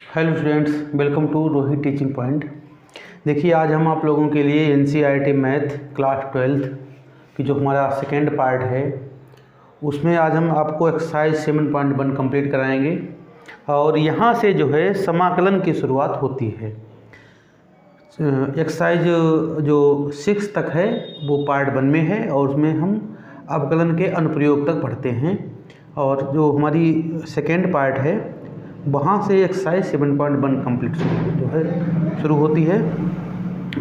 Hello students, welcome to Rohit teaching point. देखिए, आज हम आप लोगों के लिए एनसीईआरटी मैथ क्लास 12 की जो हमारा सेकेंड पार्ट है उसमें आज हम आपको एक्सरसाइज 7.1 कंप्लीट कराएंगे। और यहाँ से जो है समाकलन की शुरुआत होती है। एक्सरसाइज जो 6 तक है वो पार्ट 1 में है और उसमें हम अवकलन के अनुप्रयोग तक पढ़ते हैं। और जो हमारी सेकेंड पार्ट है वहाँ से एक्सरसाइज 7.1 कंप्लीट जो है शुरू होती है।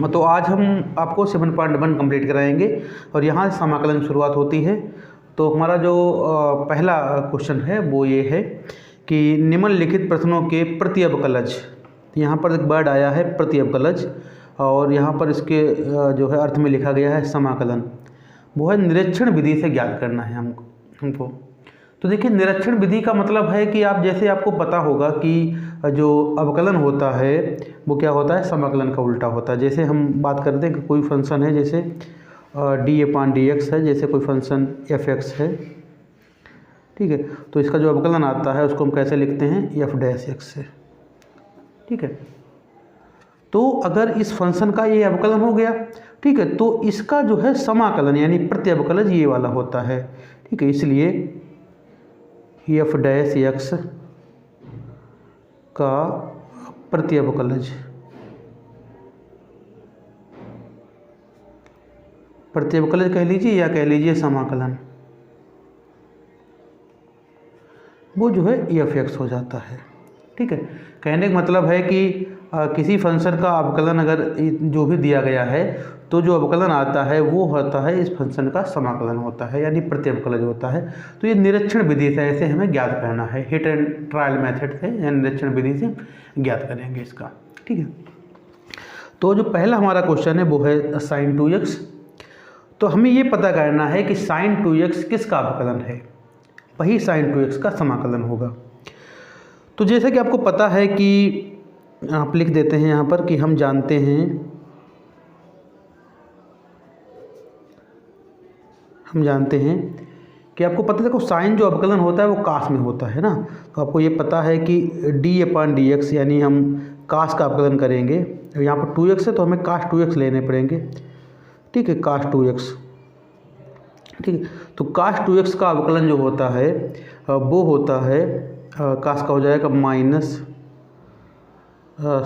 तो आज हम आपको 7.1 कंप्लीट कराएंगे और यहाँ से समाकलन शुरुआत होती है। तो हमारा जो पहला क्वेश्चन है वो ये है कि निम्नलिखित प्रश्नों के प्रति अवकलज, यहाँ पर एक वर्ड आया है प्रति अवकलज और यहाँ पर इसके जो है अर्थ में लिखा गया है समाकलन, वो है निरीक्षण विधि से ज्ञात करना है हमको। तो देखिए, निरीक्षण विधि का मतलब है कि आप जैसे आपको पता होगा कि जो अवकलन होता है वो क्या होता है, समाकलन का उल्टा होता है। जैसे हम बात करते हैं कि कोई फंक्शन है, जैसे d/dx है, जैसे कोई फंक्शन f(x) है, ठीक है। तो इसका जो अवकलन आता है उसको हम कैसे लिखते हैं, f'(x) से, ठीक है। तो अगर इस फंक्शन का ये अवकलन हो गया, ठीक है, तो इसका जो है समाकलन यानी प्रति अवकलज ये वाला होता है, ठीक है। इसलिए f'(x) का प्रति अवकलज, प्रति अवकलज कह लीजिए या कह लीजिए समाकलन, वो जो है f(x) हो जाता है, ठीक है। कहने का मतलब है कि किसी फंक्शन का अवकलन अगर जो भी दिया गया है तो जो अवकलन आता है वो होता है इस फंक्शन का समाकलन होता है यानी प्रति अवकलज होता है। तो ये निरीक्षण विधि से ऐसे हमें ज्ञात करना है, हिट एंड ट्रायल मेथड से या निरीक्षण विधि से ज्ञात करेंगे इसका, ठीक है। तो जो पहला हमारा क्वेश्चन है वो है sin 2x। तो हमें ये पता करना है कि sin 2x किसका अवकलन है, वही sin 2x का समाकलन होगा। तो जैसे कि आपको पता है कि आप लिख देते हैं यहाँ पर कि हम जानते हैं कि आपको पता है, देखो साइन जो अवकलन होता है वो कास में होता है ना। तो आपको ये पता है कि d/dx यानी हम कास का अवकलन करेंगे। यहाँ पर 2x है तो हमें कास 2x लेने पड़ेंगे, ठीक है, कास 2x, ठीक है। तो कास 2x का अवकलन जो होता है वो होता है कास का हो जाएगा माइनस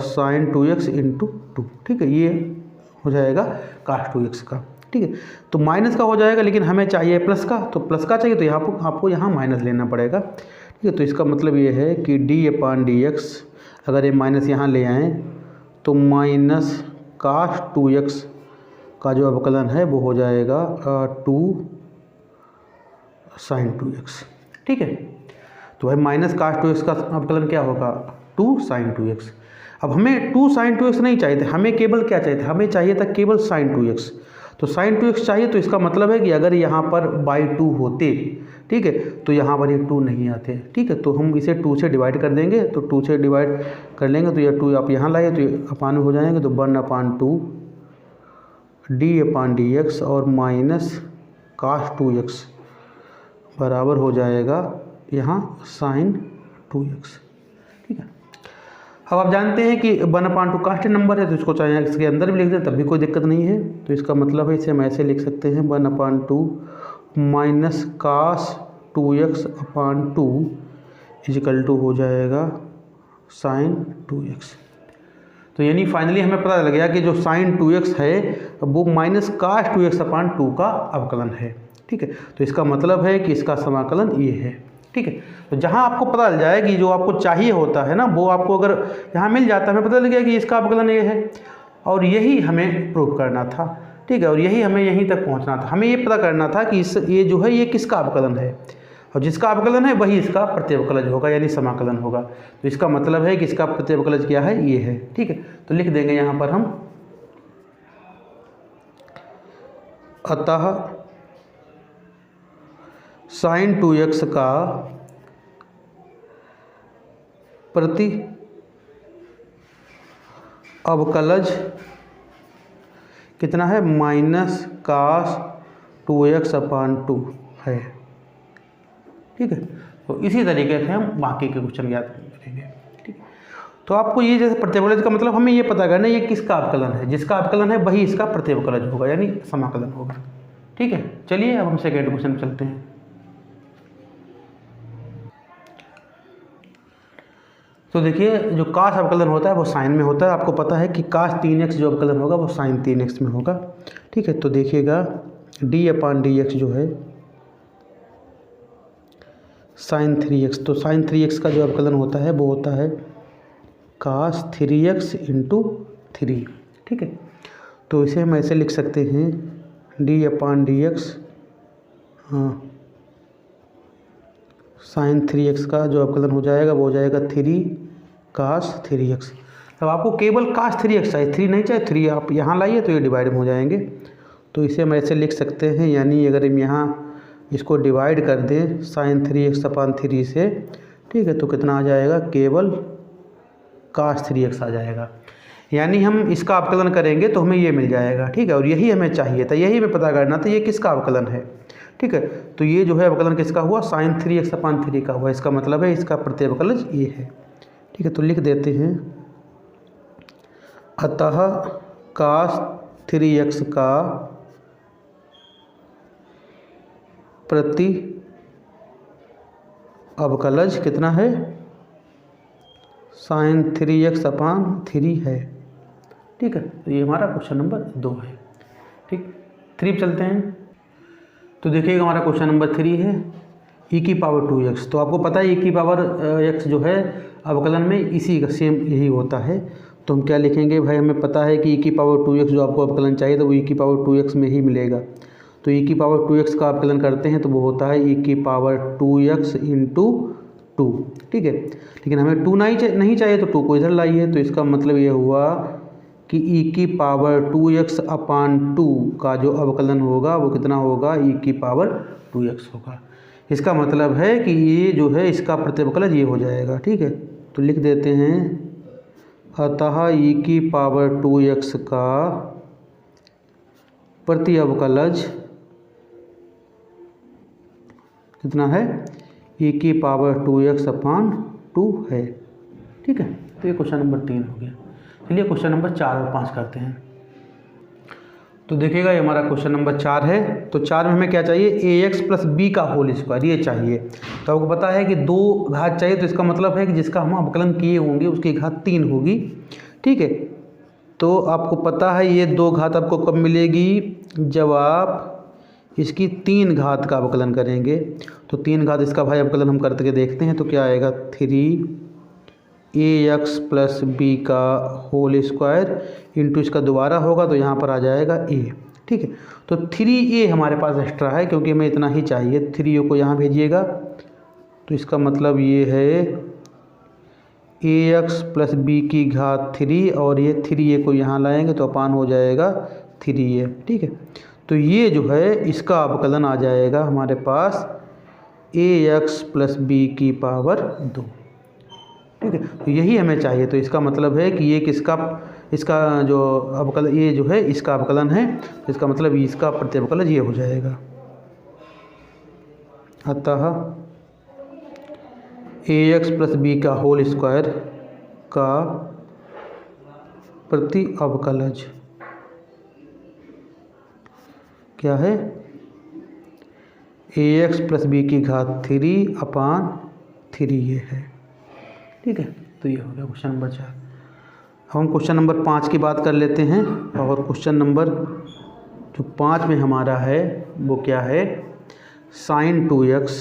sin 2x इंटू 2, ठीक है, ये हो जाएगा कास 2x का, ठीक है। तो माइनस का हो जाएगा लेकिन हमें चाहिए प्लस का, तो प्लस का चाहिए तो यहाँ पर आपको यहाँ माइनस लेना पड़ेगा, ठीक है। तो इसका मतलब ये है कि d/dx अगर ये माइनस यहाँ ले आएँ तो माइनस कास 2x का जो अवकलन है वो हो जाएगा 2 sin 2x, ठीक है। तो भाई माइनस कास 2x का अवकलन क्या होगा, 2 sin 2x। अब हमें 2 sin 2x नहीं चाहिए थे, हमें केवल क्या चाहिए था, हमें चाहिए था केवल sin 2x। तो sin 2x चाहिए तो इसका मतलब है कि अगर यहाँ पर /2 होते, ठीक है, तो यहाँ पर ये 2 नहीं आते, ठीक है। तो हम इसे 2 से डिवाइड कर देंगे, तो 2 से डिवाइड कर लेंगे तो ये 2 आप यहाँ लाए तो ये अपान हो जाएंगे, तो 1/2 d/dx और माइनस कास 2x बराबर हो जाएगा यहाँ sin 2x, ठीक है। अब आप जानते हैं कि 1/2 कांस्टेंट नंबर है तो इसको चाहे इसके अंदर भी लिख दें तब भी कोई दिक्कत नहीं है। तो इसका मतलब है इसे हम ऐसे लिख सकते हैं 1/2 minus cos 2x/2 is equal to हो जाएगा sin 2x। तो यानी फाइनली हमें पता लग गया कि जो sin 2x है वो माइनस कास 2x/2 का अवकलन है, ठीक है। तो इसका मतलब है कि इसका समाकलन ये है, ठीक है। तो जहाँ आपको पता चल जाए कि जो आपको चाहिए होता है ना वो आपको अगर यहाँ मिल जाता है, हमें पता लग गया कि इसका अवकलन ये है और यही हमें प्रूव करना था, ठीक है। और यही हमें यहीं तक पहुँचना था, हमें ये पता करना था कि ये जो है ये किसका अवकलन है और जिसका अवकलन है वही इसका प्रति अवकलज होगा यानी समाकलन होगा। तो इसका मतलब है कि इसका प्रति अवकलज क्या है, ये है, ठीक है। तो लिख देंगे यहाँ पर हम, अतः sin 2x का प्रति अवकलज कितना है, माइनस कास 2x/2 है, ठीक है। तो इसी तरीके से हम बाकी के क्वेश्चन याद करेंगे, ठीक है। तो आपको ये जैसे प्रतिवकलज का मतलब हमें ये पता करना है ये किसका अवकलन है, जिसका अवकलन है वही इसका प्रतिवकलज होगा यानी समाकलन होगा। ठीक है, चलिए अब हम सेकेंड क्वेश्चन चलते हैं। तो देखिए जो काश अवकलन होता है वो साइन में होता है। आपको पता है कि काश 3x जो अवकलन होगा वो साइन 3x में होगा। ठीक है, तो देखिएगा d/dx जो है साइन 3x, तो साइन 3x का जो अवकलन होता है वो होता है काश 3x इंटू 3। ठीक है, तो इसे हम ऐसे लिख सकते हैं d/dx साइन 3x का जो अवकलन हो जाएगा वो हो जाएगा 3 काश 3x। अब आपको केवल काश 3x चाहिए, 3 नहीं चाहिए, 3 आप यहाँ लाइए तो ये डिवाइड में हो जाएंगे। तो इसे हम ऐसे लिख सकते हैं, यानी अगर हम यहाँ इसको डिवाइड कर दें साइन 3x/3 से, ठीक है, तो कितना आ जाएगा, केवल काश 3x आ जाएगा। यानी हम इसका अवकलन करेंगे तो हमें ये मिल जाएगा। ठीक है, और यही हमें चाहिए था, यही हमें पता करना था ये किसका अवकलन है। ठीक है, तो ये जो है अवकलन किसका हुआ, साइन 3x/3 का हुआ। इसका मतलब है इसका प्रतिअवकलज ये है। ठीक है, तो लिख देते हैं अतः काश 3x का प्रति अवकलज कितना है, साइन 3x/3 है। ठीक है, तो ये हमारा क्वेश्चन नंबर 2 है। ठीक, 3 चलते हैं। तो देखिएगा हमारा क्वेश्चन नंबर 3 है e⁻2x। तो आपको पता है e⁻x जो है अवकलन में इसी का सेम यही होता है। तो हम क्या लिखेंगे भाई, हमें पता है कि e⁻2x जो आपको अवकलन चाहिए तो वो e⁻2x में ही मिलेगा। तो e⁻2x का अवकलन करते हैं तो वो होता है e⁻2x इंटू 2। ठीक है, लेकिन हमें 2 नहीं चाहिए तो 2 को इधर लाइए। तो इसका मतलब ये हुआ कि e⁻2x/2 का जो अवकलन होगा वो कितना होगा, e⁻2x होगा। इसका मतलब है कि ये जो है इसका प्रतिअवकलज ये हो जाएगा। ठीक है, तो लिख देते हैं अतः e⁻2x का प्रतिअवकलज कितना है, e⁻2x/2 है। ठीक है, तो ये क्वेश्चन नंबर 3 हो गया। चलिए क्वेश्चन नंबर 4 और 5 करते हैं। तो देखिएगा ये हमारा क्वेश्चन नंबर 4 है। तो 4 में हमें क्या चाहिए, ax + b का होल स्क्वायर ये चाहिए। तो आपको पता है कि 2 घात चाहिए, तो इसका मतलब है कि जिसका हम अवकलन किए होंगे उसकी घात 3 होगी। ठीक है, तो आपको पता है ये 2 घात आपको कब मिलेगी, जब आप इसकी 3 घात का अवकलन करेंगे। तो 3 घात इसका भाई अवकलन हम करके देखते हैं तो क्या आएगा, 3ax + b का होल स्क्वायर इंटू इसका दोबारा होगा तो यहाँ पर आ जाएगा a। ठीक है, तो 3a हमारे पास एक्स्ट्रा है क्योंकि हमें इतना ही चाहिए। 3a को यहाँ भेजिएगा तो इसका मतलब ये है ax + b की घात 3 और ये 3a को यहाँ लाएंगे तो अपान हो जाएगा 3a। ठीक है, तो ये जो है इसका अवकलन आ जाएगा हमारे पास ax + b की पावर 2। ठीक है, तो यही हमें चाहिए। तो इसका मतलब है कि ये किसका, इसका जो अवकलन ये जो है इसका अवकलन है, तो इसका मतलब इसका प्रतिअवकलज ये हो जाएगा। अतः ax + b का होल स्क्वायर का प्रतिअवकलज क्या है, ax + b की घात 3/3 ये है। ठीक है, तो ये हो गया क्वेश्चन नंबर 4। अब हम क्वेश्चन नंबर 5 की बात कर लेते हैं। और क्वेश्चन नंबर जो 5 में हमारा है वो क्या है, साइन 2x -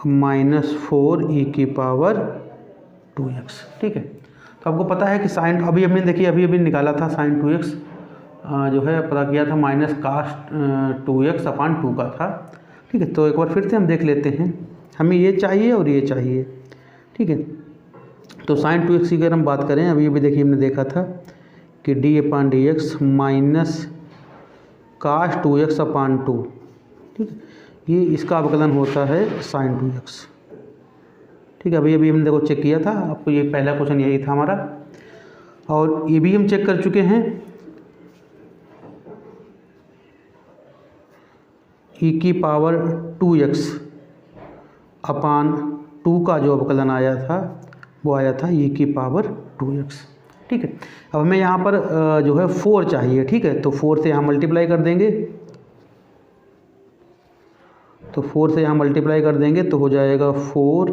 4e⁻2x। ठीक है, तो आपको पता है कि साइन अभी हमने देखिए अभी निकाला था साइन 2x जो है पता किया था -cos 2x/2 का था। ठीक है, तो एक बार फिर से हम देख लेते हैं, हमें ये चाहिए और ये चाहिए। ठीक है, तो साइन 2x की अगर हम बात करें, अभी देखिए हमने देखा था कि d/dx -cos 2x/2। ठीक है, ये इसका अवकलन होता है साइन 2x। ठीक है, अभी हमने देखो चेक किया था, आपको ये पहला क्वेश्चन यही था हमारा, और ये भी हम चेक कर चुके हैं e⁻2x/2 2 का जो अवकलन आया था वो आया था e की पावर 2x। ठीक है, अब हमें यहाँ पर जो है 4 चाहिए। ठीक है, तो 4 से यहाँ मल्टीप्लाई कर देंगे, तो 4 से यहाँ मल्टीप्लाई कर देंगे तो हो जाएगा 4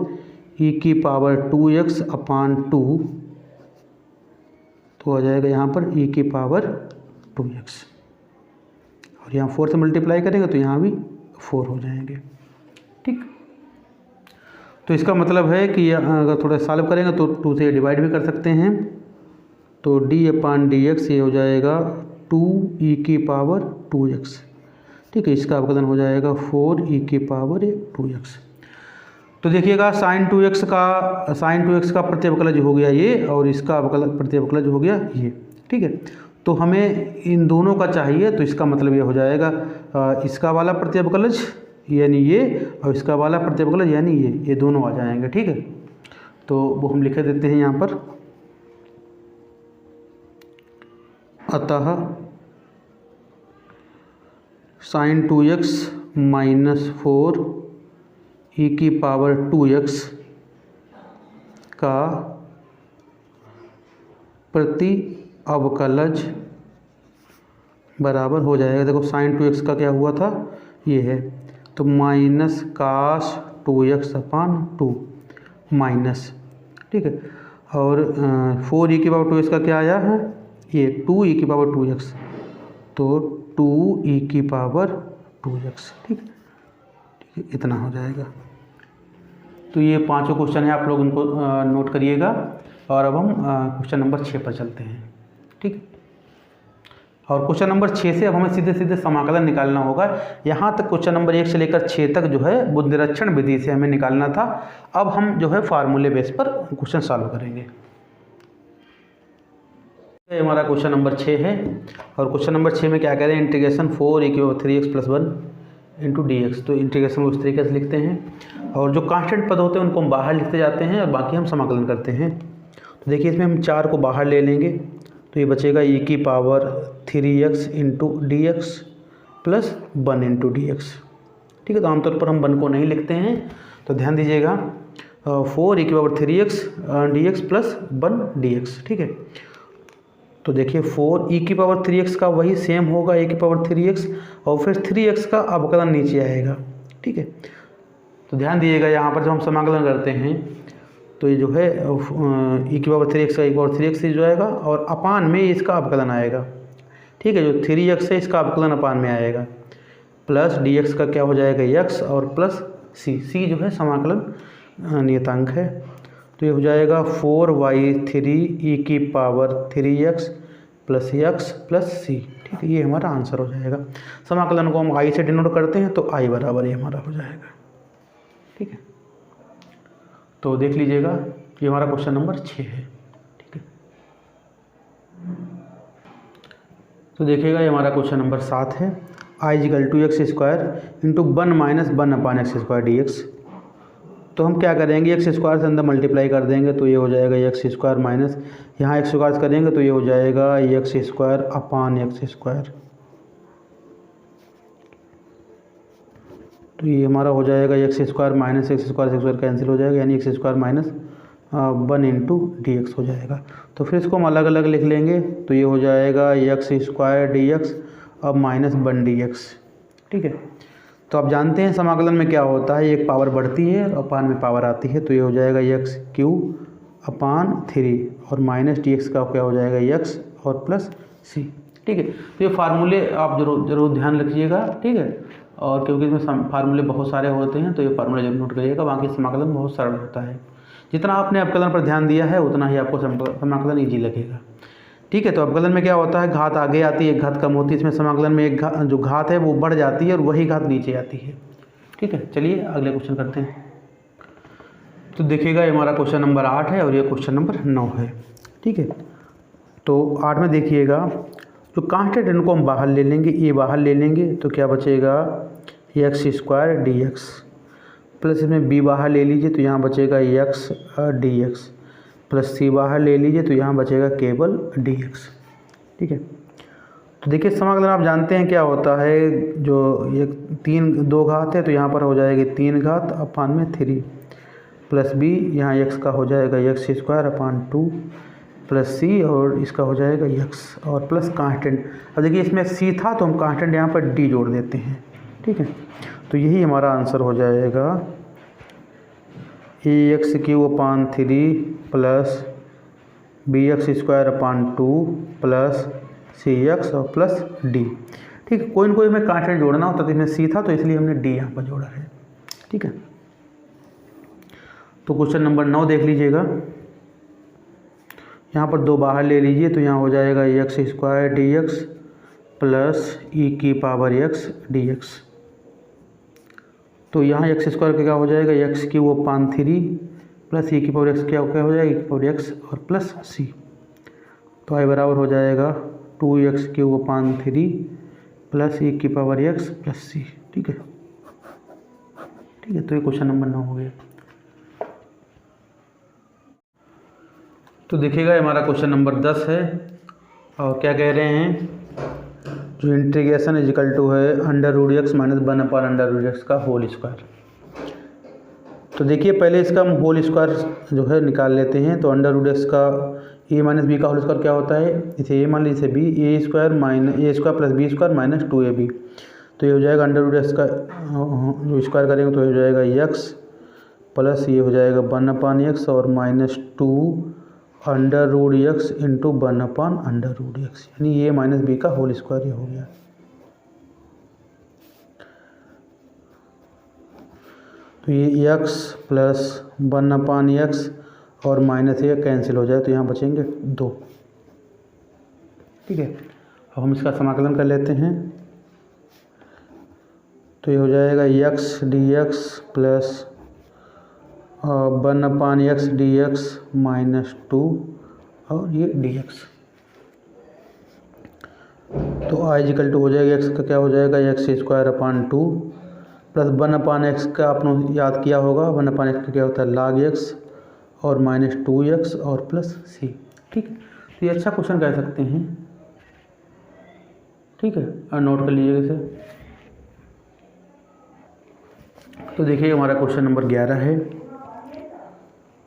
e की पावर 2x अपान 2, तो हो जाएगा यहाँ पर e की पावर 2x, और यहाँ 4 से मल्टीप्लाई करेंगे तो यहाँ भी 4 हो जाएंगे। ठीक, तो इसका मतलब है कि अगर थोड़ा सॉल्व करेंगे तो 2 से डिवाइड भी कर सकते हैं, तो d अपान डी एक्स ये हो जाएगा 2e की पावर 2x। ठीक है, इसका अवकलन हो जाएगा 4e की पावर 2x। तो देखिएगा साइन 2x का प्रत्यवकलज हो गया ये, और इसका अवकलन प्रत्यवकलज हो गया ये। ठीक है, तो हमें इन दोनों का चाहिए, तो इसका मतलब ये हो जाएगा इसका वाला प्रत्यवकलज यानी ये, और इसका वाला प्रत्यवकलज यानी ये दोनों आ जाएंगे। ठीक है, तो वो हम लिख देते हैं यहाँ पर, अतः साइन 2x माइनस 4 e की पावर 2x का प्रति अवकलज बराबर हो जाएगा। देखो साइन 2x का क्या हुआ था, ये है, तो माइनस कास 2x अपान 2 माइनस। ठीक है, और 4 e की पावर 2x का क्या आया है, ये 2 e की पावर 2x, तो 2 e की पावर 2x। ठीक है, इतना हो जाएगा। तो ये 5 क्वेश्चन है, आप लोग उनको नोट करिएगा। और अब हम क्वेश्चन नंबर 6 पर चलते हैं। ठीक है, और क्वेश्चन नंबर 6 से अब हमें सीधे सीधे समाकलन निकालना होगा। यहाँ तक क्वेश्चन नंबर 1 से लेकर 6 तक जो है वो निरीक्षण विधि से हमें निकालना था। अब हम जो है फार्मूले बेस पर क्वेश्चन सॉल्व करेंगे। ये हमारा क्वेश्चन नंबर 6 है, और क्वेश्चन नंबर 6 में क्या कह रहे हैं, इंटीग्रेशन 4 e की power 3x plus 1 into d x. तो इंटीग्रेशन को इस तरीके से लिखते हैं, और जो कांस्टेंट पद होते हैं उनको हम बाहर लिखते जाते हैं, और बाकी हम समाकलन करते हैं। तो देखिए इसमें हम 4 को बाहर ले लेंगे, तो ये बचेगा e की power 3x into d x plus 1 into d x. ठीक है, तो आमतौर पर हम 1 को नहीं लिखते हैं, तो ध्यान दीजिएगा 4 e की power 3x D x plus 1 d x. ठीक है, तो देखिए 4 e की पावर 3x का वही सेम होगा a की पावर 3x, और फिर 3x का अवकलन नीचे आएगा। ठीक है, तो ध्यान दीजिएगा यहाँ पर जब हम समाकलन करते हैं तो ये जो है e की पावर 3x का e की पावर 3x से जो आएगा, और अपान में इसका अवकलन आएगा। ठीक है, जो 3x है इसका अवकलन अपान में आएगा, प्लस dx का क्या हो जाएगा x, और प्लस c जो है समाकलन नियतांक है, तो ये हो जाएगा 4y3 e की power 3x plus x plus c। ठीक है, ये हमारा आंसर हो जाएगा। समाकलन को हम i से डिनोट करते हैं, तो i बराबर ये हमारा हो जाएगा। ठीक है, तो देख लीजिएगा ये हमारा क्वेश्चन नंबर 6 है। ठीक है, तो देखिएगा ये हमारा क्वेश्चन नंबर 7 है, i equal to x square into 1 minus 1 upon x square d x. तो हम क्या करेंगे, एक्स स्क्वायर से अंदर मल्टीप्लाई कर देंगे, तो ये हो जाएगा एक्स स्क्वायर माइनस यहाँ एक्स स्क्वायर करेंगे तो ये हो जाएगा एक्स स्क्वायर अपान एक्स स्क्वायर। तो ये हमारा हो जाएगा x square minus x square cancel हो जाएगा, यानी x square minus 1 into d x हो जाएगा। तो फिर इसको हम अलग अलग लिख लेंगे, तो ये हो जाएगा एक्स स्क्वायर डी एक्स अब माइनस 1 डी एक्स। ठीक है, तो आप जानते हैं समाकलन में क्या होता है, एक पावर बढ़ती है और अपान में पावर आती है, तो ये हो जाएगा एक्स क्यू अपान 3 और माइनस डी एक्स का क्या हो जाएगा एक्स और प्लस सी। ठीक है, तो ये फार्मूले आप जरूर ध्यान रखिएगा। ठीक है, और क्योंकि इसमें फार्मूले बहुत सारे होते हैं, तो ये फार्मूले जरूर नोट करिएगा। बाकी समाकलन बहुत सरल होता है, जितना आपने अवकलन पर ध्यान दिया है उतना ही आपको समाकलन ईजी लगेगा। ठीक है, तो अवकलन में क्या होता है, घात आगे आती है, एक घात कम होती है। इसमें समाकलन में एक जो घात है वो बढ़ जाती है और वही घात नीचे आती है। ठीक है, चलिए अगले क्वेश्चन करते हैं। तो देखिएगा ये हमारा क्वेश्चन नंबर 8 है और ये क्वेश्चन नंबर 9 है। ठीक है, तो 8 में देखिएगा जो कांस्टेंट इनको हम बाहर ले लेंगे, ये बाहर ले लेंगे, तो क्या बचेगा x square d x plus इसमें बी बाहर ले लीजिए, तो यहाँ बचेगा एक्स डी एक्स प्लस सी बाहर ले लीजिए, तो यहाँ बचेगा केवल डी एक्स। ठीक है, तो देखिए समाकलन आप जानते हैं क्या होता है, जो ये 2 घात है तो यहाँ पर हो जाएगी 3 घात अपान में 3 प्लस बी, यहाँ एक्स का हो जाएगा एक्स स्क्वायर अपान 2 प्लस सी, और इसका हो जाएगा एक्स और प्लस कांस्टेंट। अब देखिए इसमें सी था तो हम कांस्टेंट यहाँ पर डी जोड़ देते हैं, ठीक है। तो यही हमारा आंसर हो जाएगा a x cube upon 3 plus b x square upon 2 plus c x और प्लस डी, ठीक है। कोई ना कोई हमें कांस्टेंट जोड़ना होता तो इसमें सी था तो इसलिए हमने डी यहाँ पर जोड़ा है, ठीक है। तो क्वेश्चन नंबर 9 देख लीजिएगा। यहाँ पर 2 बाहर ले लीजिए तो यहाँ हो जाएगा x square d x plus e की पावर एक्स डी एक्स। तो यहाँ एक्स स्क्वायर का क्या हो जाएगा x cube upon 3 plus e की पावर एक्स क्या हो जाएगा ई की पावर एक्स और प्लस सी। तो आई बराबर हो जाएगा 2x cube upon 3 plus e की पावर एक्स प्लस सी, ठीक है, ठीक है। तो ये क्वेश्चन नंबर 9 हो गया। तो देखिएगा हमारा क्वेश्चन नंबर 10 है और क्या कह रहे हैं, जो इंटीग्रेशन इजिकल टू है under root x minus 1 upon under root x का होल स्क्वायर। तो देखिए पहले इसका हम होल स्क्वायर जो है निकाल लेते हैं। तो अंडर रूट एक्स का ए माइनस बी का होल स्क्वायर क्या होता है, इसे ए मान लीजिए, इसे b, a square plus b square minus 2ab। तो ये हो जाएगा अंडर रूट एक्स का जो स्क्वायर करेंगे तो ये हो जाएगा एक्स प्लस ये हो जाएगा 1 अपान एक्स और minus 2 under root x into 1 upon under root x, यानी ए माइनस बी का होल स्क्वायर ये हो गया। तो ये x प्लस 1 अपान एक्स और माइनस ये कैंसिल हो जाए तो यहाँ बचेंगे 2, ठीक है। अब हम इसका समाकलन कर लेते हैं। तो ये हो जाएगा x d x plus 1 upon x d x minus 2 और ये डी एक्स। तो आई इक्वल टू हो जाएगा एक्स का क्या हो जाएगा x square upon 2 plus 1 upon x का आपने याद किया होगा 1 अपान एक्स का क्या होता है लाग एक्स और माइनस 2x और प्लस सी, ठीक है। तो ये अच्छा क्वेश्चन कह सकते हैं, ठीक है, और नोट कर लीजिएगा इसे। तो देखिए हमारा क्वेश्चन नंबर 11 है।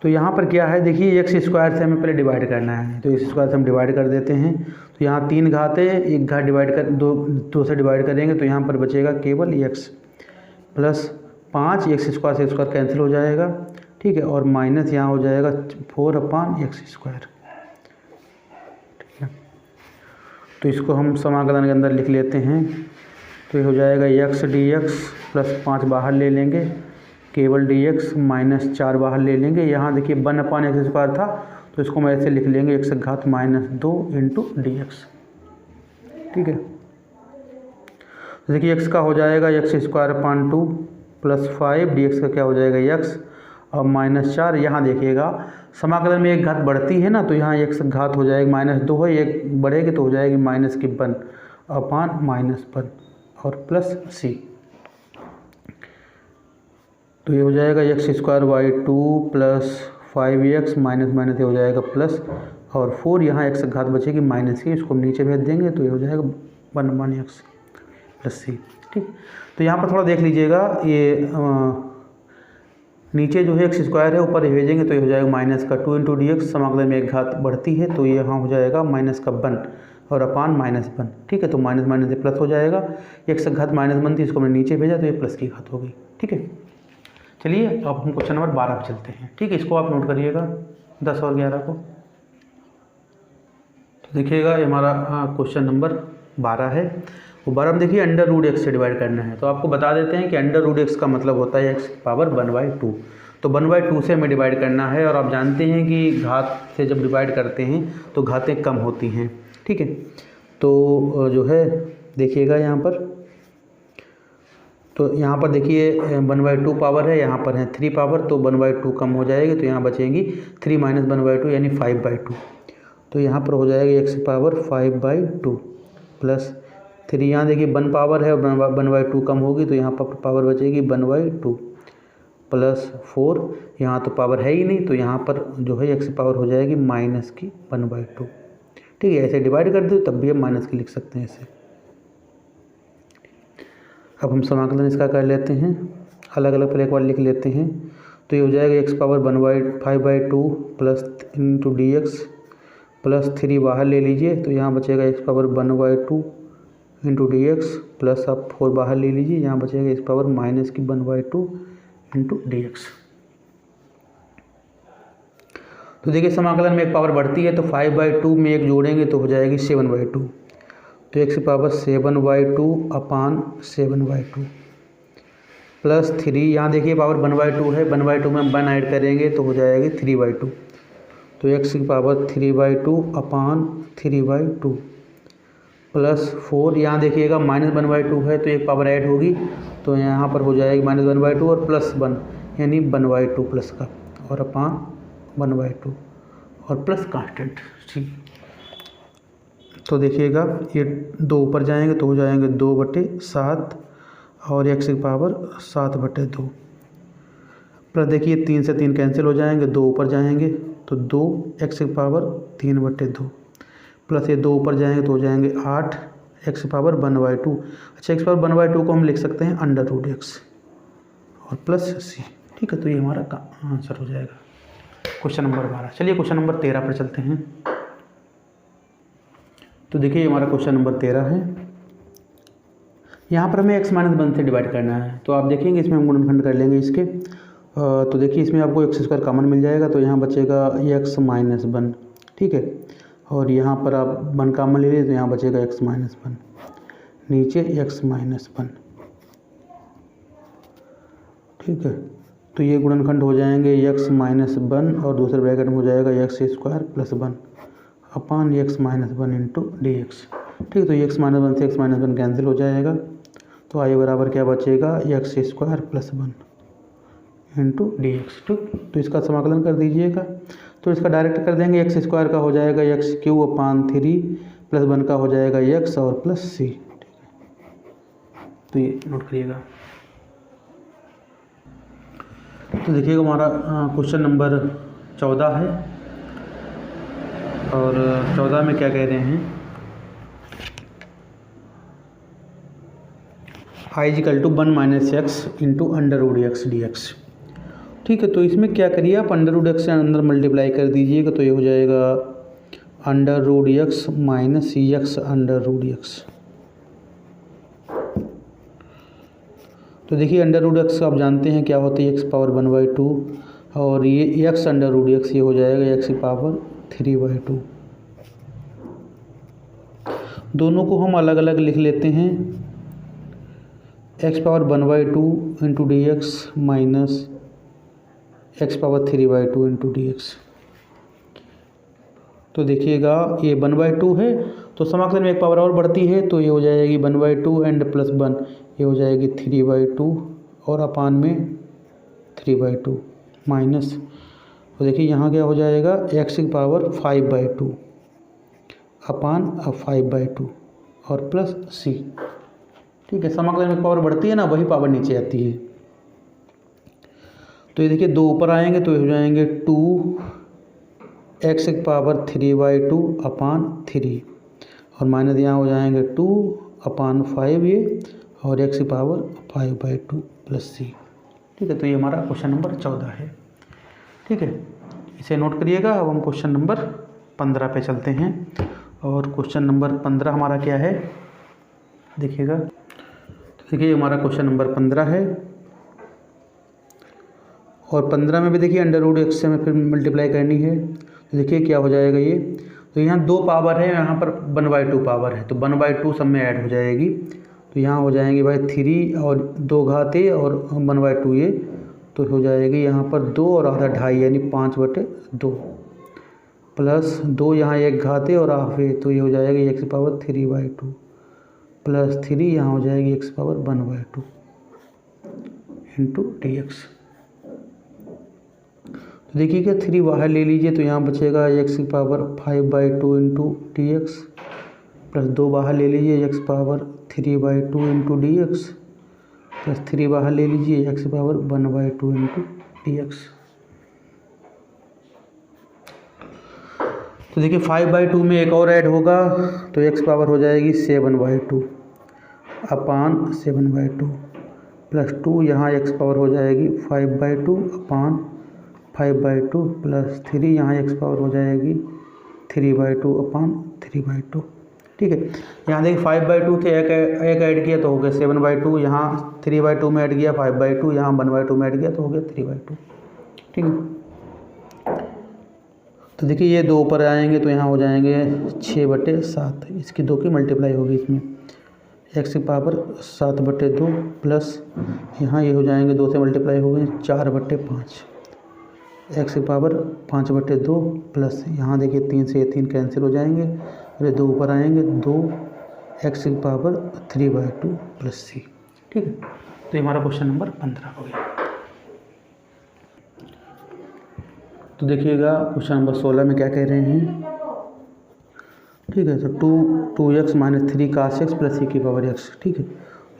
तो यहाँ पर क्या है, देखिए एक्स स्क्वायर से हमें पहले डिवाइड करना है। तो एक्स स्क्वायर से हम डिवाइड कर देते हैं। तो यहाँ 3 घात है, एक घात डिवाइड कर दो से डिवाइड करेंगे तो यहाँ पर बचेगा केवल एक्स प्लस 5 एक्स स्क्वायर से स्क्वायर कैंसिल हो जाएगा, ठीक है, और माइनस यहाँ हो जाएगा 4 अपान एक्स स्क्वायर, ठीक है। तो इसको हम समाकलन के अंदर लिख लेते हैं। तो ये हो जाएगा एक्स डी एक्स प्लस 5 बाहर ले लेंगे, केवल डी एक्स माइनस 4 बाहर ले लेंगे। यहाँ देखिए 1 अपान एक्स स्क्वायर था तो इसको हम ऐसे लिख लेंगे एक्स घात माइनस 2 इंटू डी एक्स, ठीक है। तो देखिए एक्स का हो जाएगा x square upon 2 plus 5 D x का क्या हो जाएगा एक्स और माइनस 4। यहाँ देखिएगा समाकलन में एक घात बढ़ती है ना, तो यहाँ एक्स घात हो जाएगी माइनस 2 है, एक बढ़ेगी तो हो जाएगी माइनस की 1 अपान माइनस 1 और प्लस सी। तो ये हो जाएगा x square by 2 plus 5x minus minus ये हो जाएगा प्लस और 4, यहाँ एक्स घात बचेगी माइनस की, इसको नीचे भेज देंगे तो ये हो जाएगा 1 अपान एक्स प्लस सी, ठीक। तो यहाँ पर थोड़ा देख लीजिएगा, ये नीचे जो है एक्स स्क्वायर है ऊपर भेजेंगे तो ये हो जाएगा माइनस का 2 इंटू डी एक्स, समाकलन में एक घात बढ़ती है तो ये यहाँ हो जाएगा माइनस का 1 और अपान माइनस 1, ठीक है। तो माइनस माइनस से प्लस हो जाएगा, एक्स घात माइनस 1 थी इसको मैंने नीचे भेजा तो ये प्लस की घात हो गई, ठीक है। चलिए अब हम क्वेश्चन नंबर 12 पर चलते हैं, ठीक है। इसको आप नोट करिएगा 10 और 11 को। तो देखिएगा ये हमारा क्वेश्चन नंबर 12 है। वो 12 में देखिए अंडर रूट एक्स से डिवाइड करना है। तो आपको बता देते हैं कि अंडर रूट एक्स का मतलब होता है एक्स पावर 1/2। तो 1/2 से हमें डिवाइड करना है और आप जानते हैं कि घात से जब डिवाइड करते हैं तो घातें कम होती हैं, ठीक है। तो जो है देखिएगा यहाँ पर, तो यहाँ पर देखिए 1/2 पावर है, यहाँ पर है 3 पावर, तो 1/2 कम हो जाएगी तो यहाँ बचेंगी 3 माइनस 1/2 यानी 5/2। तो यहाँ पर हो जाएगा एक्स पावर 5/2 प्लस 3, यहाँ देखिए 1 पावर है और 1/2 कम होगी तो यहाँ पर पावर बचेगी 1/2 प्लस 4, यहाँ तो पावर है ही नहीं तो यहाँ पर जो है एक्स पावर हो जाएगी माइनस की 1/2, ठीक है। ऐसे डिवाइड कर दो तब भी हम माइनस की लिख सकते हैं इसे। अब हम समाकलन इसका कर लेते हैं, अलग अलग पहले एक बार लिख लेते हैं। तो ये हो जाएगा x power 5/2 plus into d x plus 3 बाहर ले लीजिए, तो यहाँ बचेगा x power 1/2 into d x plus आप 4 बाहर ले लीजिए, यहाँ बचेगा एक्स पावर माइनस की 1/2 इंटू डी एक्स। तो देखिए समाकलन में एक पावर बढ़ती है, तो 5/2 में एक जोड़ेंगे तो हो जाएगी 7/2, तो एक्स पावर 7/2 अपान 7/2 प्लस 3, यहाँ देखिए पावर 1/2 है, 1/2 में 1 ऐड करेंगे तो हो जाएगी 3/2, तो एक्स की पावर 3/2 अपान 3/2 प्लस 4, यहाँ देखिएगा -1/2 है तो एक पावर ऐड होगी, तो यहाँ पर हो जाएगी -1/2 और प्लस 1 यानी 1/2 प्लस का और अपान 1/2 और प्लस कांस्टेंट। ठीक, तो देखिएगा ये 2 ऊपर जाएंगे तो हो जाएंगे 2/7 और एक्स की पावर 7/2 प्लस देखिए 3 से 3 कैंसिल हो जाएंगे, 2 ऊपर जाएंगे तो 2 एक्स की पावर 3/2 प्लस ये 2 ऊपर जाएंगे तो हो जाएंगे 8 एक्स की पावर 1/2। अच्छा, एक्स पावर 1/2 को हम लिख सकते हैं √x और प्लस c। ठीक है, तो ये हमारा आंसर हो जाएगा क्वेश्चन नंबर 12। चलिए क्वेश्चन नंबर 13 पर चलते हैं। तो देखिए हमारा क्वेश्चन नंबर 13 है, यहाँ पर हमें x-1 से डिवाइड करना है, तो आप देखेंगे इसमें हम गुणनखंड कर लेंगे इसके। तो देखिए इसमें आपको x² कॉमन मिल जाएगा, तो यहाँ बचेगा x-1। ठीक है, और यहाँ पर आप 1 कॉमन ले लीजिए तो यहाँ बचेगा x-1, नीचे x-1। ठीक है, तो ये गुणनखंड हो जाएंगे x-1 और दूसरे ब्रैकेट में हो जाएगा x² + 1 अपान x-1 इंटू डी एक्स। ठीक, तो x-1 से x-1 कैंसिल हो जाएगा, तो आई बराबर क्या बचेगा x² + 1 इंटू डी एक्स। ठीक, तो इसका समाकलन कर दीजिएगा, तो इसका डायरेक्ट कर देंगे, x² का हो जाएगा x³ अपान 3 + 1 का हो जाएगा x और प्लस c। ठीक है, तो ये नोट करिएगा। तो देखिएगा हमारा क्वेश्चन नंबर 14 है, और 14 में क्या कह रहे हैं, i = 1 - x into √x dx। ठीक है, तो इसमें क्या करिए आप √x से अंदर मल्टीप्लाई कर दीजिएगा, तो ये हो जाएगा √x - x √x। तो देखिए √x आप जानते हैं क्या होती है, x पावर 1/2 और ये x √x ये हो जाएगा x की पावर 3/2। दोनों को हम अलग अलग लिख लेते हैं, x power 1/2 into d x minus x power 3/2 into d x. तो देखिएगा ये 1/2 है, तो समाकलन में एक पावर और बढ़ती है, तो ये हो जाएगी 1/2 एंड प्लस 1 ये हो जाएगी 3/2 और अपान में 3/2 माइनस, तो देखिए यहाँ क्या हो जाएगा x की पावर 5/2 अपान 5/2 और प्लस c। ठीक है, समाकलन में पावर बढ़ती है ना, वही पावर नीचे आती है। तो ये देखिए 2 ऊपर आएंगे तो ये हो जाएंगे 2 x की पावर 3/2 अपान 3 और माइनस यहाँ हो जाएंगे 2 अपान 5 ये और x की पावर 5/2 प्लस c। ठीक है, तो ये हमारा क्वेश्चन नंबर 14 है। ठीक है, इसे नोट करिएगा। अब हम क्वेश्चन नंबर 15 पे चलते हैं, और क्वेश्चन नंबर 15 हमारा क्या है देखिएगा। देखिए हमारा क्वेश्चन नंबर 15 है, और 15 में भी देखिए √x से हमें फिर मल्टीप्लाई करनी है, तो देखिए क्या हो जाएगा ये, तो यहाँ 2 पावर है, यहाँ पर 1/2 पावर है, तो 1/2 सब में ऐड हो जाएगी, तो यहाँ हो जाएंगे भाई 3 और 2 घाते और 1/2 ये, तो हो जाएगी यहाँ पर 2 और आधा 2.5 यानी 5/2 प्लस 2 यहाँ 1 घाते और हाफ है, तो ये हो जाएगी x की पावर 3/2 प्लस 3 यहाँ हो जाएगी x की पावर 1/2 इंटू डी एक्स। तो देखिएगा 3 बाहर ले लीजिए, तो यहाँ बचेगा x की power 5/2 into d x plus 2 बाहर ले लीजिए x power 3/2 into d x plus 3 बाहर ले लीजिए x power 1/2 into d x. तो देखिए 5/2 में एक और ऐड होगा, तो x पावर हो जाएगी 7/2 अपान 7/2 +2, यहाँ एक्स पावर हो जाएगी 5/2 अपान 5/2 +3, यहाँ एक्स पावर हो जाएगी 3/2 अपान 3/2। ठीक है, यहाँ देखिए 5/2 थे, एक ऐड किया तो हो गया 7/2, यहाँ 3/2 में ऐड किया 5/2, यहाँ 1/2 में ऐड किया तो हो गया 3/2। ठीक है, तो देखिए ये 2 ऊपर आएंगे तो यहाँ हो जाएंगे 6/7, इसकी 2 की मल्टीप्लाई होगी इसमें, x की पावर 7/2 प्लस यहाँ ये हो जाएंगे 2 से मल्टीप्लाई हो गए 4/5, x की पावर 5/2 प्लस यहाँ देखिए 3 से 3 कैंसिल हो जाएंगे, और ये 2 ऊपर आएंगे 2 x की पावर 3/2 प्लस c। ठीक है, तो ये हमारा क्वेश्चन नंबर 15 हो गया। तो देखिएगा क्वेश्चन नंबर 16 में क्या कह रहे हैं। ठीक है, तो 2x - 3 cos x plus e की पावर x। ठीक है,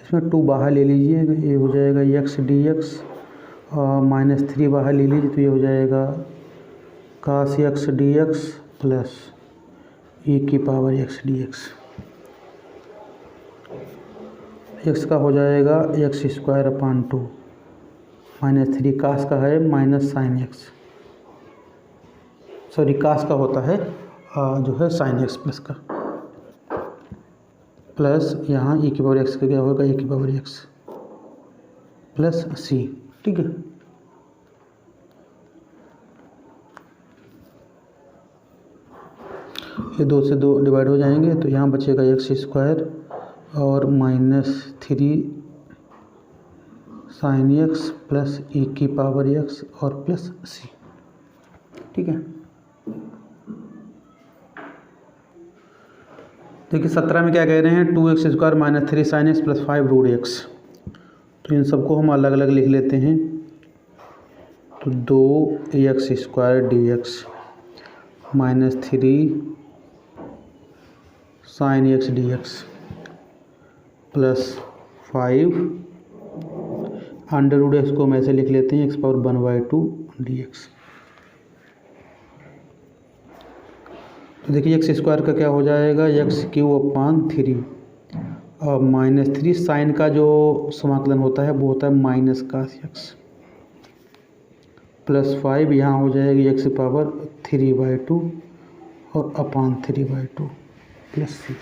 इसमें 2 बाहर ले लीजिएगा, ये हो जाएगा x dx, और -3 बाहर ले लीजिए तो ये हो जाएगा cos x dx plus e की पावर x dx। x का हो जाएगा x² अपान 2 -3 cos का है minus sin x, sorry cos का होता है जो है sin x प्लस का, प्लस यहाँ e की पावर x का क्या होगा e की पावर x प्लस c। ठीक है, ये 2 से 2 डिवाइड हो जाएंगे तो यहाँ बचेगा x² और -3 sin x प्लस e की पावर x और प्लस c। ठीक है, देखिए 17 में क्या कह रहे हैं 2x² - 3 sin x plus 5√x। तो इन सबको हम अलग अलग लिख लेते हैं, तो 2x² dx -3 sin x dx plus 5 √x को हम ऐसे लिख लेते हैं x पावर 1/2 dx। तो देखिए x² का क्या हो जाएगा x³ अपान 3 और -3 साइन का जो समाकलन होता है वो होता है माइनस cos x प्लस 5, यहाँ हो जाएगी x पावर 3/2 और अपान 3/2 प्लस c।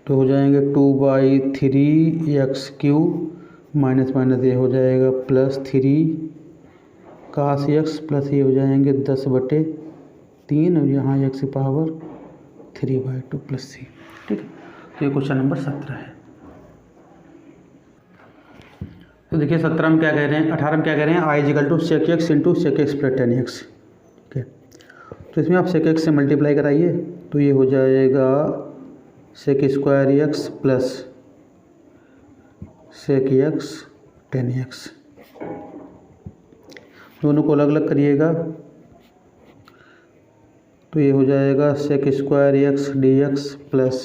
तो हो जाएंगे 2/3 x³ माइनस माइनस ये हो जाएगा प्लस 3 cos x प्लस ये हो जाएंगे 10/3 और यहाँ x पावर 3/2 प्लस c। ठीक है, तो ये क्वेश्चन नंबर 17 है। तो देखिए 17 में क्या कह रहे हैं, 18 में क्या कह रहे हैं i = sec x × sec x + tan x। ठीक है, तो इसमें आप sec x से मल्टीप्लाई कराइए तो ये हो जाएगा sec² x plus sec x tan x, दोनों को अलग अलग करिएगा तो ये हो जाएगा sec² x dx plus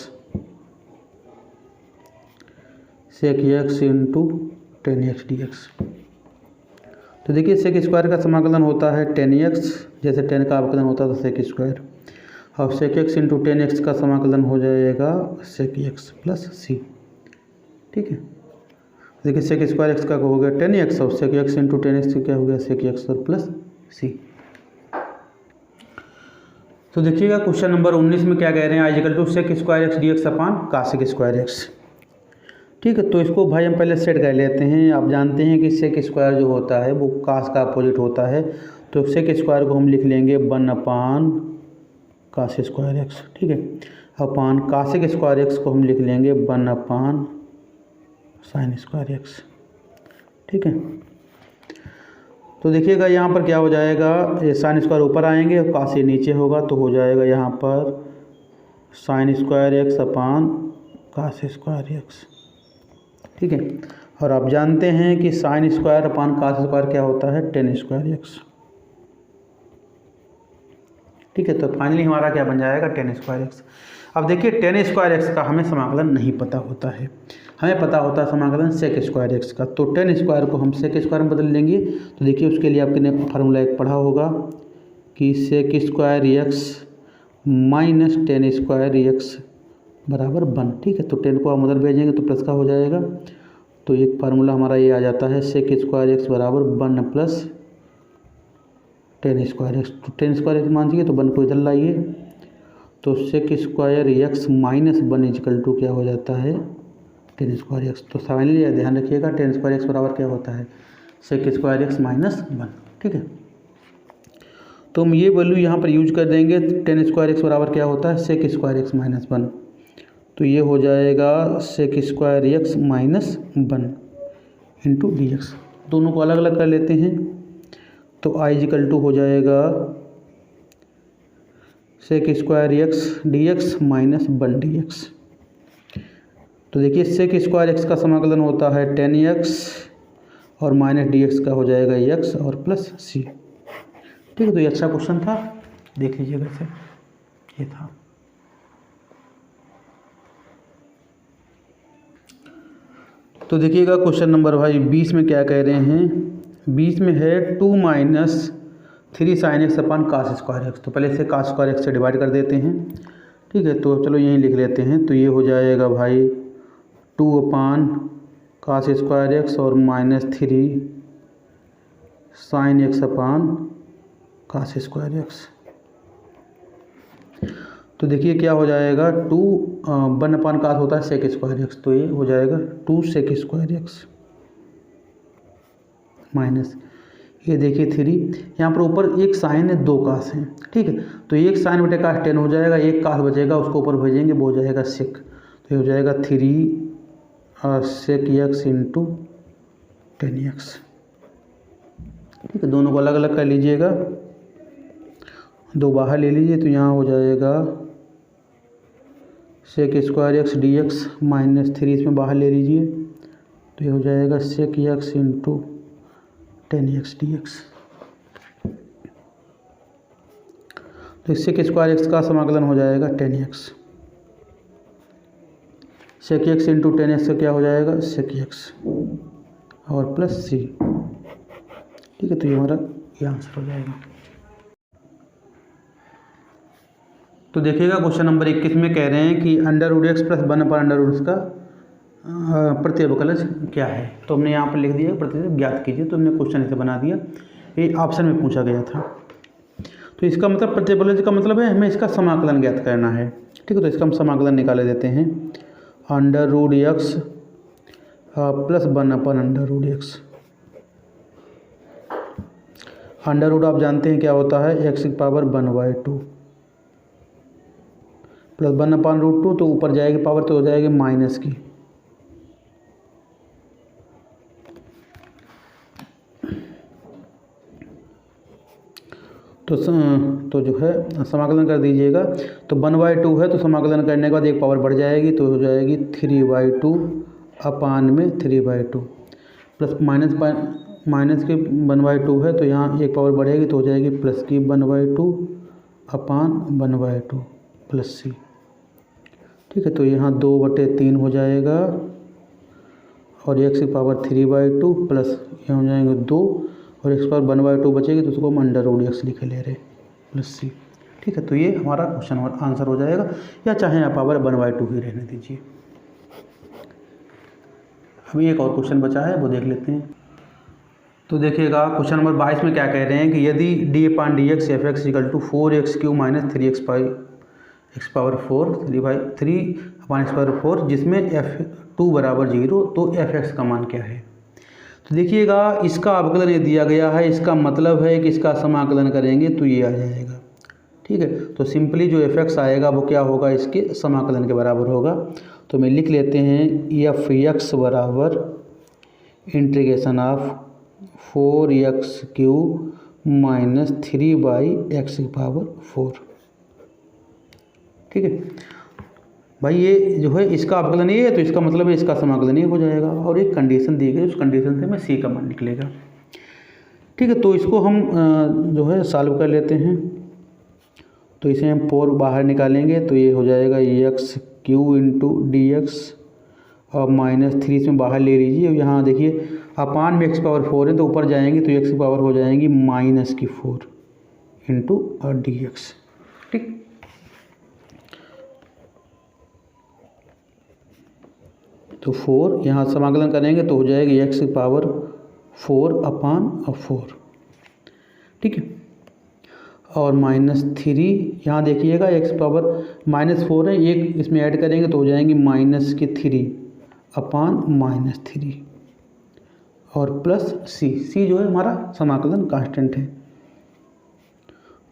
sec x × tan x dx। तो देखिए sec² का समाकलन होता है tan x, जैसे tan का अवकलन होता था sec², और sec x × tan x का समाकलन हो जाएगा sec x प्लस c। ठीक है, देखिए sec² x का हो गया tan x और sec x × tan x क्या हो गया sec x और प्लस c। तो देखिएगा क्वेश्चन नंबर 19 में क्या कह रहे हैं i = sec² x dx upon cos² x। ठीक है, तो इसको भाई हम पहले सेट कर लेते हैं। आप जानते हैं कि sec² जो होता है वो cos का अपोजिट होता है, तो sec² को हम लिख लेंगे 1 अपान cos² x। ठीक है, अपान cos² x को हम लिख लेंगे 1 अपान sin² x। ठीक है, तो देखिएगा यहाँ पर क्या हो जाएगा, ये sin² ऊपर आएंगे और cos नीचे होगा तो हो जाएगा यहाँ पर sin² x अपान cos² x। ठीक है, और आप जानते हैं कि sin² अपान cos² क्या होता है tan² x। ठीक है, तो फाइनली हमारा क्या बन जाएगा tan² x। अब देखिए tan² x का हमें समाकलन नहीं पता होता है, हमें पता होता है समाकलन sec² x का, तो tan² को हम sec² में बदल लेंगे। तो देखिए उसके लिए आपने फार्मूला एक पढ़ा होगा कि sec² x minus tan² x बराबर 1, ठीक है। तो 10 को हम उधर भेजेंगे तो प्लस का हो जाएगा। तो एक फार्मूला हमारा ये आ जाता है सेक स्क्वायर एक्स बराबर 1 प्लस 10 स्क्वायर एक्स। तो 10 स्क्वायर एक्स मान लीजिए तो 1 को इधर लाइए, तो sec square x minus 1 is equal to क्या हो जाता है 10 स्क्वायर एक्स। तो फाइनली ध्यान रखिएगा 10 स्क्वायर एक्स बराबर क्या होता है सेक स्क्वायर एक्स माइनस 1, ठीक है। तो हम ये वैल्यू यहाँ पर यूज कर देंगे। 10 स्क्वायर एक्स बराबर क्या होता है सेक स्क्वायर एक्स माइनस 1। तो ये हो जाएगा sec square x minus 1 into d x. दोनों को अलग अलग कर लेते हैं तो आई इजिकल टू हो जाएगा sec square x d x minus 1 d x. तो देखिए सेक स्क्वायर एक्स का समाकलन होता है 10x और माइनस डी एक्स का हो जाएगा x और प्लस सी, ठीक है। तो ये अच्छा क्वेश्चन था, देख लीजिएगा इसे, ये था। तो देखिएगा क्वेश्चन नंबर भाई 20 में क्या कह रहे हैं। 20 में है 2 माइनस 3 साइन एक्स अपन कास स्क्वायर एक्स। तो पहले इसे कास स्क्वायर एक्स से डिवाइड कर देते हैं, ठीक है। तो चलो यहीं लिख लेते हैं। तो ये हो जाएगा भाई 2 अपान कास स्क्वायर एक्स और माइनस 3 साइन एक्स अपान कास स्क्वायर एक्स। तो देखिए क्या हो जाएगा 1 अपान कास होता है सेक स्क्वायर एक्स, तो ये हो जाएगा 2 सेक स्क्वायर एक्स माइनस ये देखिए 3, यहाँ पर ऊपर एक साइन है 2 कास हैं, ठीक है। तो एक साइन बटे कास 10 हो जाएगा, एक कास बचेगा उसको ऊपर भेजेंगे वो हो जाएगा सेक। तो ये हो जाएगा 3 सेक एक्स इंटू 10x, ठीक है। दोनों को अलग अलग कर लीजिएगा, 2 बाहर ले लीजिए तो यहाँ हो जाएगा sec square x d x minus 3 इसमें बाहर ले लीजिए तो ये हो जाएगा sec x into 10x d x. तो सेक स्क्वायर एक्स का समाकलन हो जाएगा 10x, सेक एक्स इंटू 10x का क्या हो जाएगा सेक एक्स और प्लस सी, ठीक है। तो ये हमारा ये आंसर हो जाएगा। तो देखिएगा क्वेश्चन नंबर 21 में कह रहे हैं कि under root x plus 1 upon under root का प्रतिअवकलज क्या है। तो हमने यहाँ पर लिख दिया प्रतिअवकलज ज्ञात कीजिए। तो हमने क्वेश्चन इसे बना दिया, ये ऑप्शन में पूछा गया था। तो इसका मतलब प्रतिअवकलज का मतलब है हमें इसका समाकलन ज्ञात करना है, ठीक है। तो इसका हम समाकलन निकाले देते हैं under root x plus 1 upon under root x. Under root आप जानते हैं क्या होता है एक्स की पावर 1/2 प्लस 1 अपान रूट 2, तो ऊपर जाएगी पावर तो हो जाएगी माइनस की। तो जो है समाकलन कर दीजिएगा। तो 1/2 है तो समाकलन करने के बाद एक पावर बढ़ जाएगी तो हो जाएगी 3/2 अपान में 3/2 प्लस माइनस की 1/2 है तो यहाँ एक पावर बढ़ेगी तो हो जाएगी प्लस की 1/2 अपान 1/2 प्लस सी, ठीक है। तो यहाँ 2/3 हो जाएगा और एक्स की पावर 3/2 प्लस ये हो जाएंगे 2 और एक्स पावर 1/2 बचेगी तो उसको हम अंडर रूट एक्स लिखे ले रहे प्लस सी, ठीक है। तो ये हमारा क्वेश्चन आंसर हो जाएगा, या चाहे आप पावर 1/2 ही रहने दीजिए। अभी एक और क्वेश्चन बचा है वो देख लेते हैं। तो देखिएगा क्वेश्चन नंबर 22 में क्या कह रहे हैं कि यदि d upon d x f x equal to 4x³ minus 3x power 4 3 upon x power 4 जिसमें f2 बराबर 0, तो fx का मान क्या है। तो देखिएगा इसका अवकलन ये दिया गया है, इसका मतलब है कि इसका समाकलन करेंगे तो ये आ जाएगा, ठीक है। तो सिंपली जो fx आएगा वो क्या होगा इसके समाकलन के बराबर होगा। तो मैं लिख लेते हैं fx बराबर integration of 4x³ minus 3/x की पावर 4, ठीक है भाई। ये जो है इसका अवकलन ये है तो इसका मतलब है इसका समाकलन ये हो जाएगा और एक कंडीशन दी गई, उस कंडीशन से हमें सी का मान निकलेगा, ठीक है। तो इसको हम जो है सॉल्व कर लेते हैं। तो इसे हम 4 बाहर निकालेंगे तो ये हो जाएगा x³ इंटू डी एक्स और माइनस 3 इसमें बाहर ले लीजिए। और यहाँ देखिए अपान में x पावर 4 है तो ऊपर जाएंगे तो x की पावर हो जाएंगी माइनस की 4 इंटू डी एक्स, ठीक। तो 4 यहाँ समाकलन करेंगे तो हो जाएगी x की पावर 4/4, ठीक है। और -3 यहाँ देखिएगा x पावर -4 है, एक इसमें ऐड करेंगे तो हो जाएंगी -3/-3 और प्लस c जो है हमारा समाकलन कांस्टेंट है।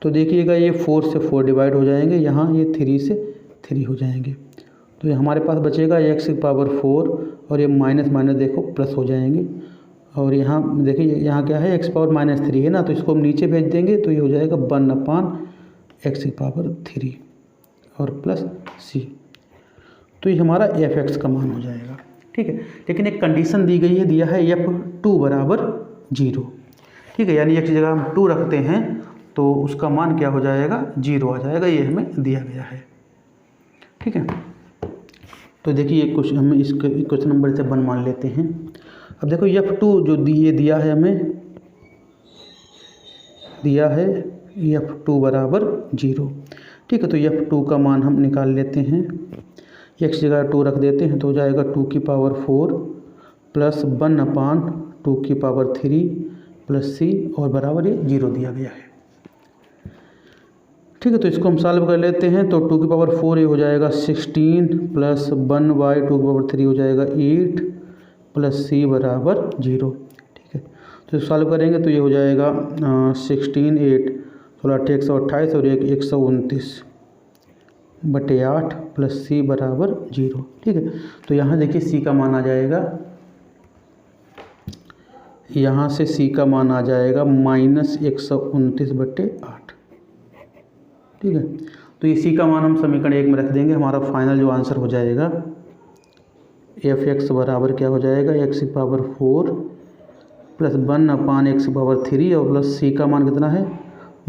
तो देखिएगा ये 4 से 4 डिवाइड हो जाएंगे, यहाँ ये 3 से 3 हो जाएंगे, तो ये हमारे पास बचेगा x की पावर 4 और ये माइनस माइनस देखो प्लस हो जाएंगे। और यहाँ देखिए यहाँ क्या है, x पावर -3 है ना, तो इसको हम नीचे भेज देंगे तो ये हो जाएगा 1/x की पावर 3 और प्लस c। तो ये हमारा f(x) का मान हो जाएगा, ठीक है। लेकिन एक कंडीशन दी गई है, दिया है f2 बराबर 0, ठीक है। यानी एक जगह हम 2 रखते हैं तो उसका मान क्या हो जाएगा, 0 आ जाएगा, ये हमें दिया गया है, ठीक है। तो देखिए क्वेश्चन हम इस क्वेश्चन नंबर से 1 मान लेते हैं। अब देखो f2 जो दिया है, हमें दिया है f2 बराबर 0, ठीक है। तो f2 का मान हम निकाल लेते हैं, x जगह 2 रख देते हैं तो हो जाएगा 2 की पावर 4 प्लस 1/2 की पावर 3 प्लस c और बराबर ये 0 दिया गया है, ठीक है। तो इसको हम सॉल्व कर लेते हैं तो 2 की पावर 4 ये हो जाएगा 16 प्लस 1/2 की पावर 3 हो जाएगा 8 प्लस c बराबर 0, ठीक है। तो सॉल्व करेंगे तो ये हो जाएगा 16 8 16 128 और 129/8 प्लस c बराबर 0, ठीक है। तो यहाँ देखिए c का मान आ जाएगा, यहाँ से c का मान आ जाएगा -129/8, ठीक है। तो इसी का मान हम समीकरण 1 में रख देंगे, हमारा फाइनल जो आंसर हो जाएगा f(x) बराबर क्या हो जाएगा, x की पावर 4 प्लस 1/x की पावर 3 और प्लस c का मान कितना है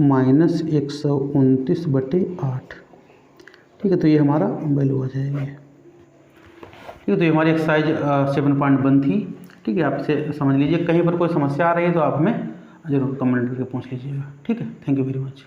-129/8, ठीक है। तो ये हमारा वैल्यू आ जाएगी, ठीक है। तो ये हमारी एक्सरसाइज 7.1 थी, ठीक है। आपसे समझ लीजिए, कहीं पर कोई समस्या आ रही है तो आप हमें ज़रूर कमेंट करके पूछ लीजिएगा, ठीक है। Thank you very much.